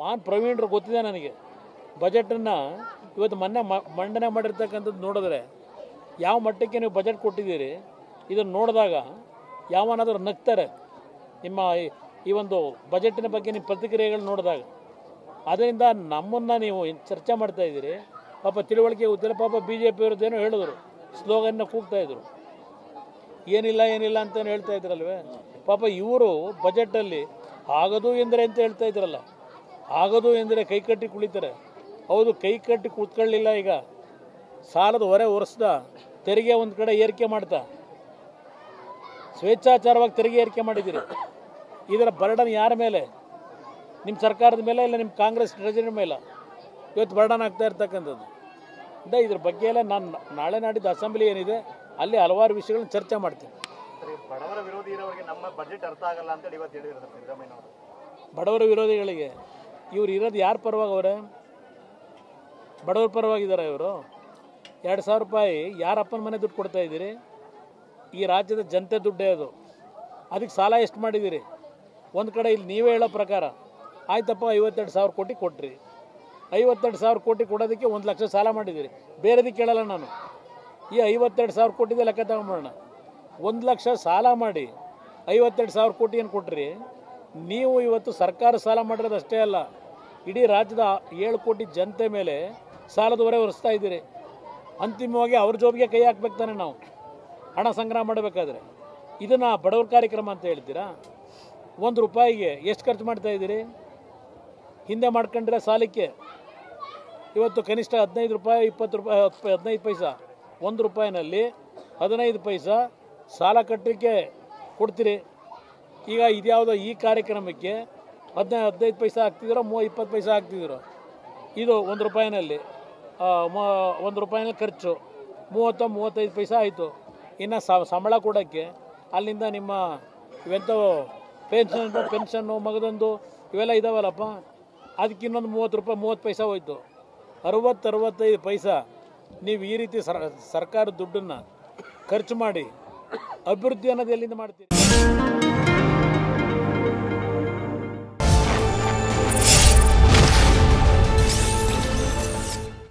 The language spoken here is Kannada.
ಮಾನ್ ಪ್ರವೀಣರು ಗೊತ್ತಿದೆ ನನಗೆ. ಬಜೆಟನ್ನು ಇವತ್ತು ಮೊನ್ನೆ ಮಂಡನೆ ಮಾಡಿರ್ತಕ್ಕಂಥದ್ದು ನೋಡಿದ್ರೆ ಯಾವ ಮಟ್ಟಕ್ಕೆ ನೀವು ಬಜೆಟ್ ಕೊಟ್ಟಿದ್ದೀರಿ ಇದನ್ನು ನೋಡಿದಾಗ ಯಾವನಾದರೂ ನಗ್ತಾರೆ ನಿಮ್ಮ ಈ ಒಂದು ಬಜೆಟಿನ ಬಗ್ಗೆ ನಿಮ್ಮ ಪ್ರತಿಕ್ರಿಯೆಗಳು ನೋಡಿದಾಗ. ಅದರಿಂದ ನಮ್ಮನ್ನು ನೀವು ಚರ್ಚೆ ಮಾಡ್ತಾಯಿದ್ದೀರಿ. ಪಾಪ ತಿಳುವಳಿಕೆ ಗೊತ್ತಿಲ್ಲ. ಪಾಪ ಬಿ ಜೆ ಪಿ ಅವ್ರದ್ದೇನೋ ಹೇಳಿದ್ರು, ಸ್ಲೋಗನ್ನ ಕೂಗ್ತಾಯಿದ್ರು, ಏನಿಲ್ಲ ಅಂತಲೇ ಹೇಳ್ತಾ ಇದ್ರಲ್ವೇ. ಪಾಪ ಇವರು ಬಜೆಟಲ್ಲಿ ಆಗದು ಎಂದರೆ ಅಂತ ಹೇಳ್ತಾ ಇದ್ರಲ್ಲ, ಆಗದು ಎಂದರೆ ಕೈಕಟ್ಟಿ ಕುಳಿತಾರೆ. ಹೌದು, ಕೈಕಟ್ಟಿ ಕೂತ್ಕೊಳ್ಳಿಲ್ಲ. ಈಗ ಸಾಲದ ಹೊರೆ ಹೊರಿಸ್ದ, ತೆರಿಗೆ ಒಂದು ಕಡೆ ಏರಿಕೆ ಮಾಡ್ತಾ ಸ್ವೇಚ್ಛಾಚಾರವಾಗಿ ತೆರಿಗೆ ಏರಿಕೆ ಮಾಡಿದ್ದೀರಿ. ಇದರ ಬರ್ಡನ್ ಯಾರ ಮೇಲೆ? ನಿಮ್ಮ ಸರ್ಕಾರದ ಮೇಲೆ, ಇಲ್ಲ ನಿಮ್ಮ ಕಾಂಗ್ರೆಸ್ ಟ್ರೆಜರಿ ಮೇಲೆ ಇವತ್ತು ಬರ್ಡನ್ ಆಗ್ತಾ ಇರ್ತಕ್ಕಂಥದ್ದು. ಇದ್ರ ಬಗ್ಗೆ ಎಲ್ಲ ನಾನು ನಾಳೆ ನಾಡಿದ್ದು ಅಸೆಂಬ್ಲಿ ಏನಿದೆ ಅಲ್ಲಿ ಹಲವಾರು ವಿಷಯಗಳನ್ನ ಚರ್ಚೆ ಮಾಡ್ತೀನಿ. ಬಡವರ ವಿರೋಧಿ ಇರೋರಿಗೆ ನಮ್ಮ ಬಜೆಟ್ ಅರ್ಥ ಆಗಲ್ಲ ಅಂತೇಳಿ ಇವತ್ತು ಹೇಳಿದ್ರು ಸಿದ್ದರಾಮಯ್ಯ ಅವರು. ಬಡವರ ವಿರೋಧಿಗಳಿಗೆ ಇವ್ರು ಇರೋದು ಯಾರ ಪರವಾಗವ್ರೆ? ಬಡವರ ಪರವಾಗಿದ್ದಾರೆ ಇವರು. 2,000 ರೂಪಾಯಿ ಯಾರಪ್ಪನ ಮನೆ ದುಡ್ಡು ಕೊಡ್ತಾ ಇದ್ದೀರಿ? ಈ ರಾಜ್ಯದ ಜನತೆ ದುಡ್ಡೇ ಅದು. ಅದಕ್ಕೆ ಸಾಲ ಎಷ್ಟು ಮಾಡಿದ್ದೀರಿ? ಒಂದು ಕಡೆ ಇಲ್ಲಿ ನೀವೇ ಹೇಳೋ ಪ್ರಕಾರ ಆಯ್ತಪ್ಪ 52,000 ಕೋಟಿ ಕೊಟ್ರಿ. 52,000 ಕೋಟಿ ಕೊಡೋದಕ್ಕೆ 1 ಲಕ್ಷ ಸಾಲ ಮಾಡಿದ್ದೀರಿ. ಬೇರೆದಕ್ಕೆ ಕೇಳಲ್ಲ ನಾನು. ಈ 52,000 ಕೋಟಿದೆ ಲೆಕ್ಕ ತಗೊಂಬೋಣ. 1 ಲಕ್ಷ ಸಾಲ ಮಾಡಿ 52,000 ಕೋಟಿಯನ್ನು ಕೊಟ್ರಿ. ನೀವು ಇವತ್ತು ಸರ್ಕಾರ ಸಾಲ ಮಾಡಿರೋದು ಅಷ್ಟೇ ಅಲ್ಲ, ಇಡೀ ರಾಜ್ಯದ 7 ಕೋಟಿ ಜನತೆ ಮೇಲೆ ಸಾಲದ ಹೊರೆ ಹೊರಿಸ್ತಾ ಇದ್ದೀರಿ. ಅಂತಿಮವಾಗಿ ಅವ್ರ ಜೋಬಿಗೆ ಕೈ ಹಾಕ್ಬೇಕು ತಾನೆ ನಾವು ಹಣ ಸಂಗ್ರಹ ಮಾಡಬೇಕಾದ್ರೆ. ಇದನ್ನು ಬಡವರ ಕಾರ್ಯಕ್ರಮ ಅಂತ ಹೇಳ್ತೀರಾ? 1 ರೂಪಾಯಿಗೆ ಎಷ್ಟು ಖರ್ಚು ಮಾಡ್ತಾ ಇದ್ದೀರಿ? ಹಿಂದೆ ಮಾಡ್ಕೊಂಡ್ರೆ ಸಾಲಕ್ಕೆ ಇವತ್ತು ಕನಿಷ್ಠ 15 ರೂಪಾಯಿ, 20 ರೂಪಾಯಿ, 15 ಪೈಸಾ 1 ರೂಪಾಯಿನಲ್ಲಿ 15 ಪೈಸಾ ಸಾಲ ಕಟ್ಟಲಿಕ್ಕೆ ಕೊಡ್ತೀರಿ. ಈಗ ಇದ್ಯಾವುದೋ ಈ ಕಾರ್ಯಕ್ರಮಕ್ಕೆ 15 ಪೈಸಾ ಹಾಕ್ತಿದ್ದೀರೋ 20 ಪೈಸಾ ಹಾಕ್ತಿದ್ದೀರೋ? ಇದು 1 ರೂಪಾಯಿನಲ್ಲಿ 1 ರೂಪಾಯಿನಲ್ಲಿ ಖರ್ಚು 30-35 ಪೈಸಾ ಆಯಿತು. ಇನ್ನು ಸಂಬಳ ಕೊಡೋಕ್ಕೆ ಅಲ್ಲಿಂದ ನಿಮ್ಮ ಇವೆಂಥವು ಪೆನ್ಷನ್ನು ಮಗದೊಂದು ಇವೆಲ್ಲ ಇದಾವಲ್ಲಪ್ಪ, ಅದಕ್ಕೆ ಇನ್ನೊಂದು 30 ರೂಪಾಯಿ 30 ಪೈಸಾ ಹೋಯ್ತು. 60-65 ಪೈಸಾ ನೀವು ಈ ರೀತಿ ಸರ್ಕಾರದ ದುಡ್ಡನ್ನು ಖರ್ಚು ಮಾಡಿ ಅಭಿವೃದ್ಧಿ ಅನ್ನೋದು ಎಲ್ಲಿಂದ ಮಾಡ್ತೀರಿ?